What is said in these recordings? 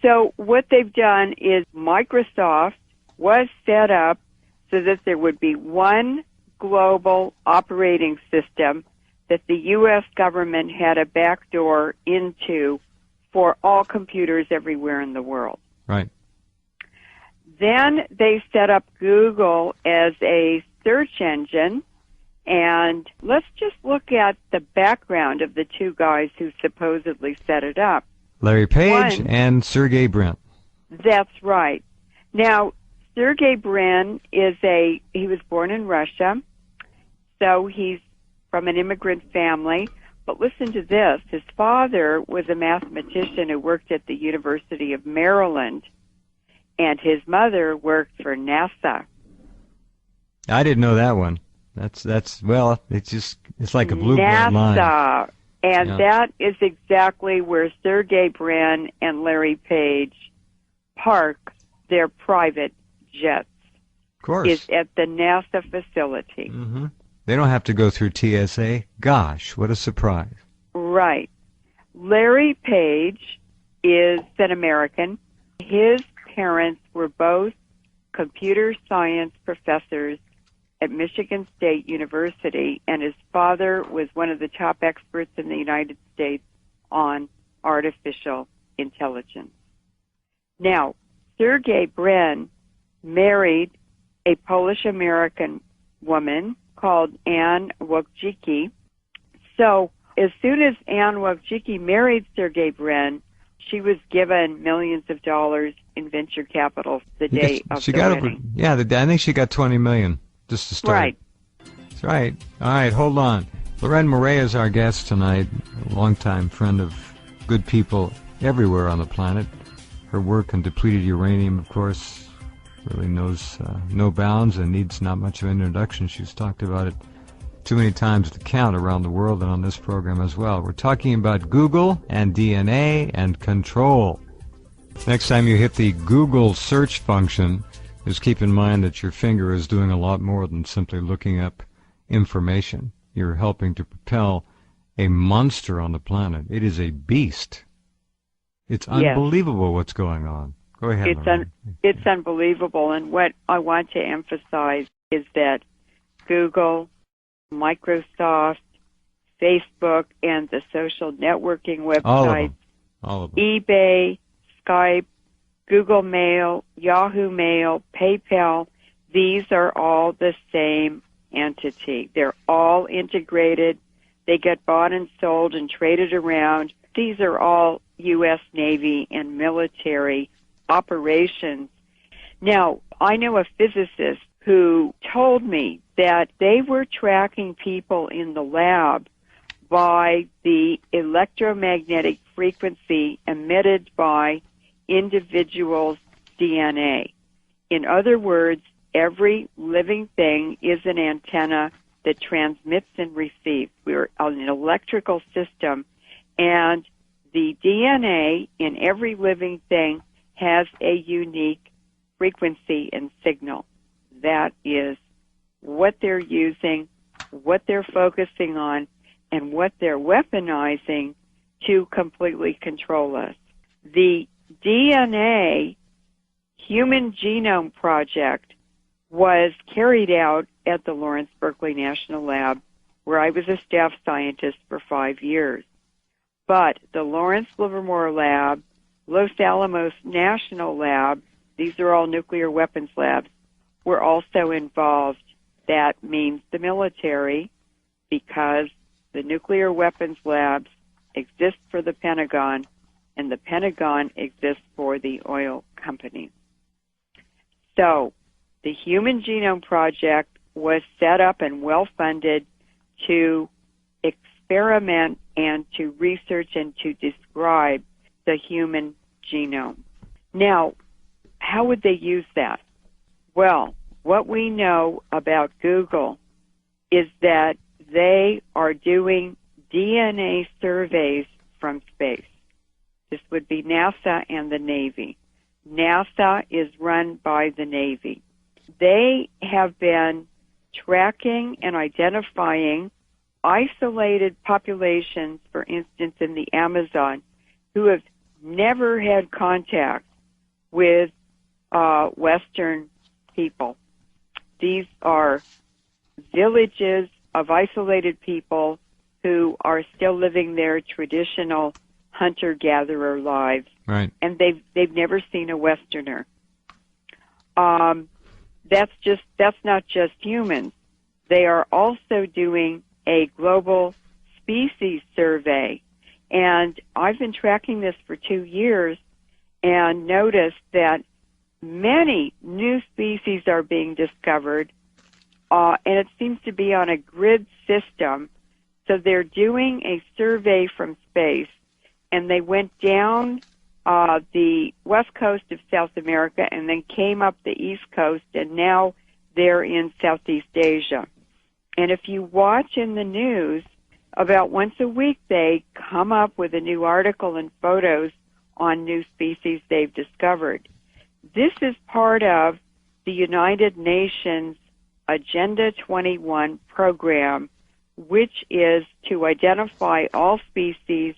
So what they've done is Microsoft was set up so that there would be one global operating system that the U.S. government had a backdoor into for all computers everywhere in the world. Right. Then they set up Google as a search engine, and let's just look at the background of the two guys who supposedly set it up. Larry Page and Sergey Brin. That's right. Now, Sergey Brin he was born in Russia, so he's from an immigrant family. But listen to this. His father was a mathematician who worked at the University of Maryland, and his mother worked for NASA. I didn't know that one. Well, it's like a blue-blood line. NASA. And that is exactly where Sergey Brin and Larry Page park their private jets. Of course. Is at the NASA facility. Mm-hmm. They don't have to go through TSA. Gosh, what a surprise. Right. Larry Page is an American. His parents were both computer science professors at Michigan State University, and his father was one of the top experts in the United States on artificial intelligence. Now, Sergey Brin married a Polish-American woman called Anne Wojcicki. So as soon as Anne Wojcicki married Sergey Brin, she was given millions of dollars in venture capital the day of the wedding. I think she got $20 million. Just to start. Right. That's right. All right, hold on. Lorraine Moray is our guest tonight, a longtime friend of good people everywhere on the planet. Her work on depleted uranium, of course, really knows no bounds and needs not much of an introduction. She's talked about it too many times to count around the world and on this program as well. We're talking about Google and DNA and control. Next time you hit the Google search function, just keep in mind that your finger is doing a lot more than simply looking up information. You're helping to propel a monster on the planet. It is a beast. It's unbelievable what's going on. Go ahead. It's unbelievable. And what I want to emphasize is that Google, Microsoft, Facebook, and the social networking websites, all of them. eBay, Skype, Google Mail, Yahoo Mail, PayPal, these are all the same entity. They're all integrated. They get bought and sold and traded around. These are all U.S. Navy and military operations. Now, I know a physicist who told me that they were tracking people in the lab by the electromagnetic frequency emitted by individual's DNA. In other words, every living thing is an antenna that transmits and receives. We're an electrical system, and the DNA in every living thing has a unique frequency and signal. That is what they're using, what they're focusing on, and what they're weaponizing to completely control us. The DNA Human Genome Project was carried out at the Lawrence Berkeley National Lab, where I was a staff scientist for 5 years. But the Lawrence Livermore Lab, Los Alamos National Lab, these are all nuclear weapons labs, were also involved. That means the military, because the nuclear weapons labs exist for the Pentagon, and the Pentagon exists for the oil companies. So the Human Genome Project was set up and well-funded to experiment and to research and to describe the human genome. Now, how would they use that? Well, what we know about Google is that they are doing DNA surveys from space. This would be NASA and the Navy. NASA is run by the Navy. They have been tracking and identifying isolated populations, for instance, in the Amazon, who have never had contact with Western people. These are villages of isolated people who are still living their traditional hunter-gatherer lives. Right. And they've never seen a Westerner. That's not just humans. They are also doing a global species survey. And I've been tracking this for 2 years and noticed that many new species are being discovered, and it seems to be on a grid system. So they're doing a survey from space, and they went down the west coast of South America and then came up the east coast, and now they're in Southeast Asia. And if you watch in the news, about once a week they come up with a new article and photos on new species they've discovered. This is part of the United Nations Agenda 21 program, which is to identify all species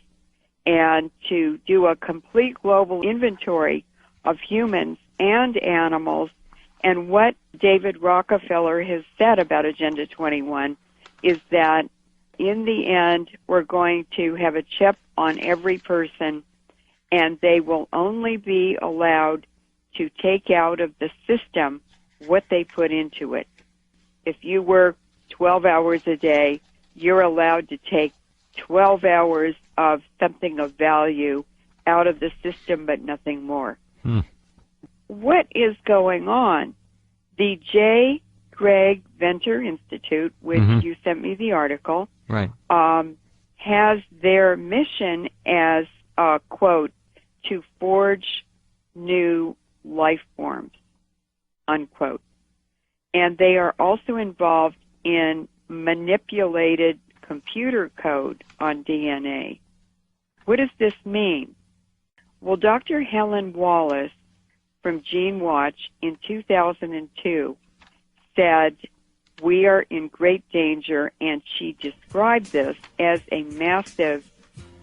and to do a complete global inventory of humans and animals. And what David Rockefeller has said about Agenda 21 is that in the end, we're going to have a chip on every person, and they will only be allowed to take out of the system what they put into it. If you work 12 hours a day, you're allowed to take 12 hours of something of value out of the system, but nothing more. What is going on? The J. Greg Venter Institute, which you sent me the article, right, has their mission as, quote, to forge new life forms, unquote. And they are also involved in manipulated computer code on DNA. What does this mean? Well, Dr. Helen Wallace from GeneWatch in 2002 said, we are in great danger, and she described this as a massive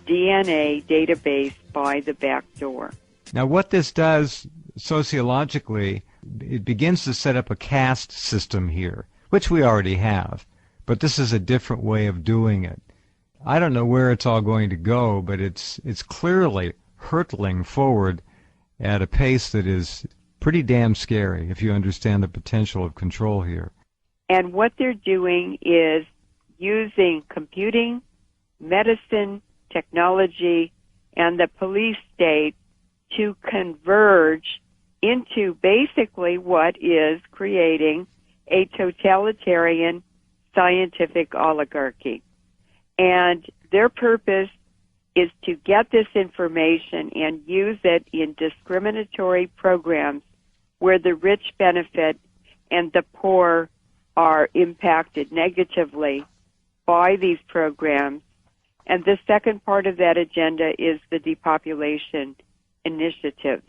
DNA database by the back door. Now, what this does sociologically, it begins to set up a caste system here, which we already have, but this is a different way of doing it. I don't know where it's all going to go, but it's clearly hurtling forward at a pace that is pretty damn scary if you understand the potential of control here. And what they're doing is using computing, medicine, technology, and the police state to converge into basically what is creating a totalitarian scientific oligarchy. And their purpose is to get this information and use it in discriminatory programs where the rich benefit and the poor are impacted negatively by these programs. And the second part of that agenda is the Depopulation Initiative.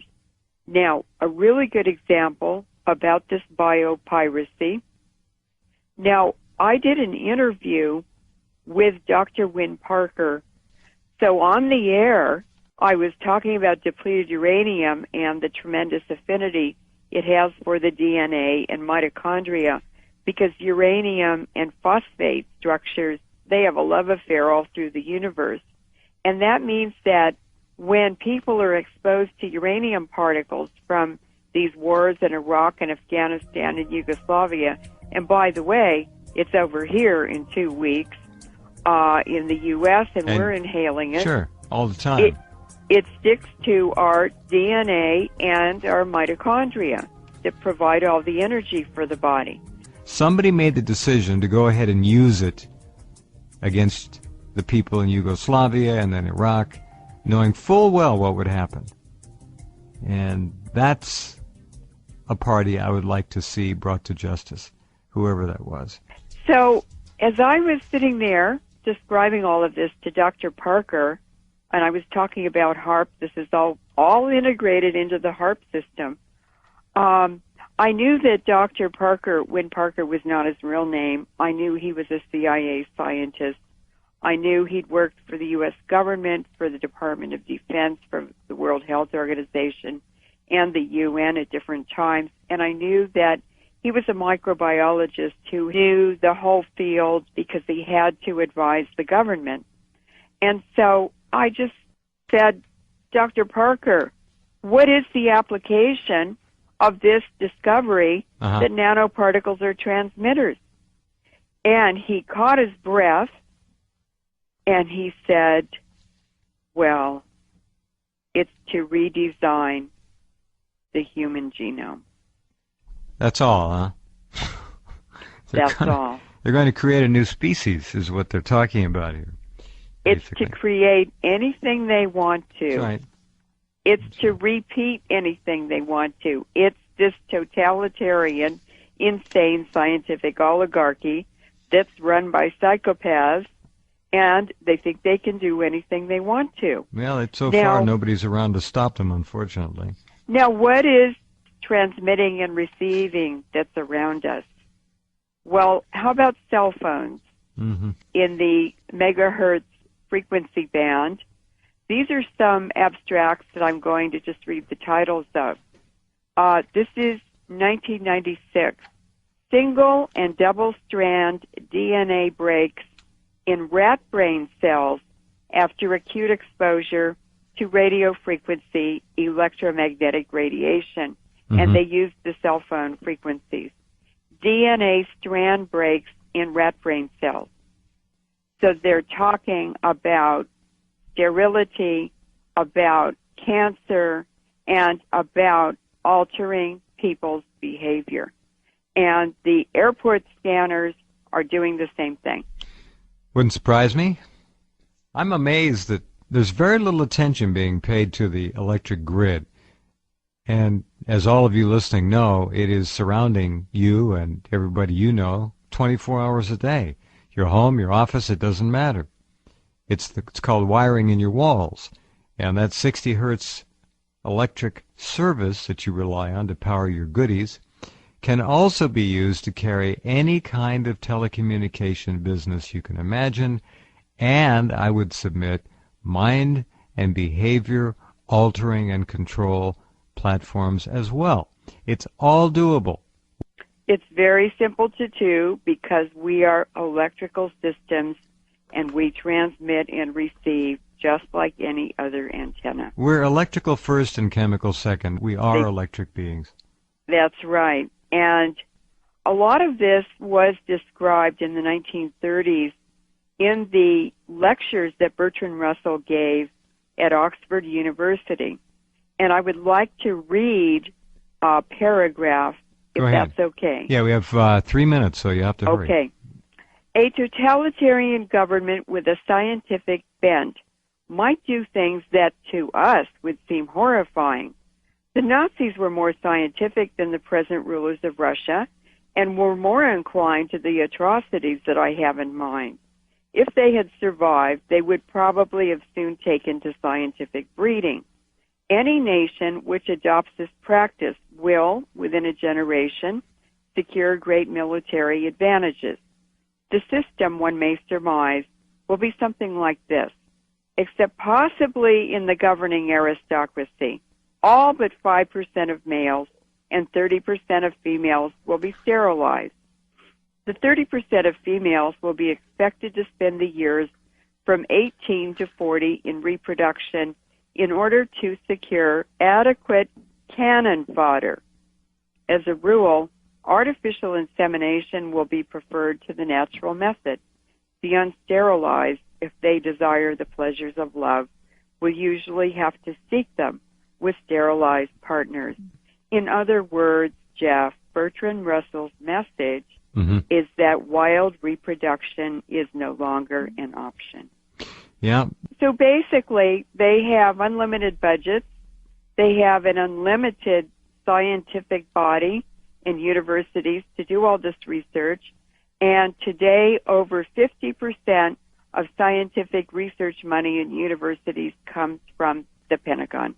Now, a really good example about this biopiracy. Now, I did an interview with Dr. Wynne Parker. So on the air, I was talking about depleted uranium and the tremendous affinity it has for the DNA and mitochondria, because uranium and phosphate structures, they have a love affair all through the universe. And that means that when people are exposed to uranium particles from these wars in Iraq and Afghanistan and Yugoslavia, and by the way, it's over here in 2 weeks in the U.S., and we're inhaling it. Sure, all the time. It sticks to our DNA and our mitochondria that provide all the energy for the body. Somebody made the decision to go ahead and use it against the people in Yugoslavia and then Iraq, knowing full well what would happen. And that's a party I would like to see brought to justice, whoever that was. So as I was sitting there describing all of this to Dr. Parker, and I was talking about HAARP, this is all integrated into the HAARP system, I knew that Dr. Parker, Wynne Parker was not his real name. I knew he was a CIA scientist. I knew he'd worked for the U.S. government, for the Department of Defense, for the World Health Organization, and the UN at different times. And I knew that he was a microbiologist who knew the whole field because he had to advise the government. And so I just said, Dr. Parker, what is the application of this discovery that nanoparticles are transmitters? And he caught his breath, and he said, well, it's to redesign the human genome. That's all, huh? That's all. They're going to create a new species, is what they're talking about here. Basically. It's to create anything they want to. That's right. It's to repeat anything they want to. It's this totalitarian, insane scientific oligarchy that's run by psychopaths, and they think they can do anything they want to. Well, so far nobody's around to stop them, unfortunately. Now, what is transmitting and receiving that's around us? Well, how about cell phones in the megahertz frequency band? These are some abstracts that I'm going to just read the titles of. This is 1996. Single and double-strand DNA breaks in rat brain cells after acute exposure to radio frequency electromagnetic radiation. And they used the cell phone frequencies. DNA strand breaks in rat brain cells. So they're talking about sterility, about cancer, and about altering people's behavior. And the airport scanners are doing the same thing. Wouldn't surprise me. I'm amazed that there's very little attention being paid to the electric grid. And as all of you listening know, it is surrounding you and everybody you know 24 hours a day. Your home, your office, it doesn't matter. It's called wiring in your walls. And that 60 hertz electric service that you rely on to power your goodies can also be used to carry any kind of telecommunication business you can imagine, and I would submit mind and behavior altering and control platforms as well. It's all doable. It's very simple to do because we are electrical systems and we transmit and receive just like any other antenna. We're electrical first and chemical second. We are electric beings. That's right. And a lot of this was described in the 1930s in the lectures that Bertrand Russell gave at Oxford University. And I would like to read a paragraph, if that's okay. Yeah, we have 3 minutes, so you have to hurry. Okay. A totalitarian government with a scientific bent might do things that to us would seem horrifying. The Nazis were more scientific than the present rulers of Russia and were more inclined to the atrocities that I have in mind. If they had survived, they would probably have soon taken to scientific breeding. Any nation which adopts this practice will, within a generation, secure great military advantages. The system, one may surmise, will be something like this, except possibly in the governing aristocracy. All but 5% of males and 30% of females will be sterilized. The 30% of females will be expected to spend the years from 18 to 40 in reproduction in order to secure adequate cannon fodder. As a rule, artificial insemination will be preferred to the natural method. The unsterilized, if they desire the pleasures of love, will usually have to seek them with sterilized partners. In other words, Jeff, Bertrand Russell's message is that wild reproduction is no longer an option. Yeah. So basically, they have unlimited budgets. They have an unlimited scientific body in universities to do all this research. And today, over 50% of scientific research money in universities comes from the Pentagon.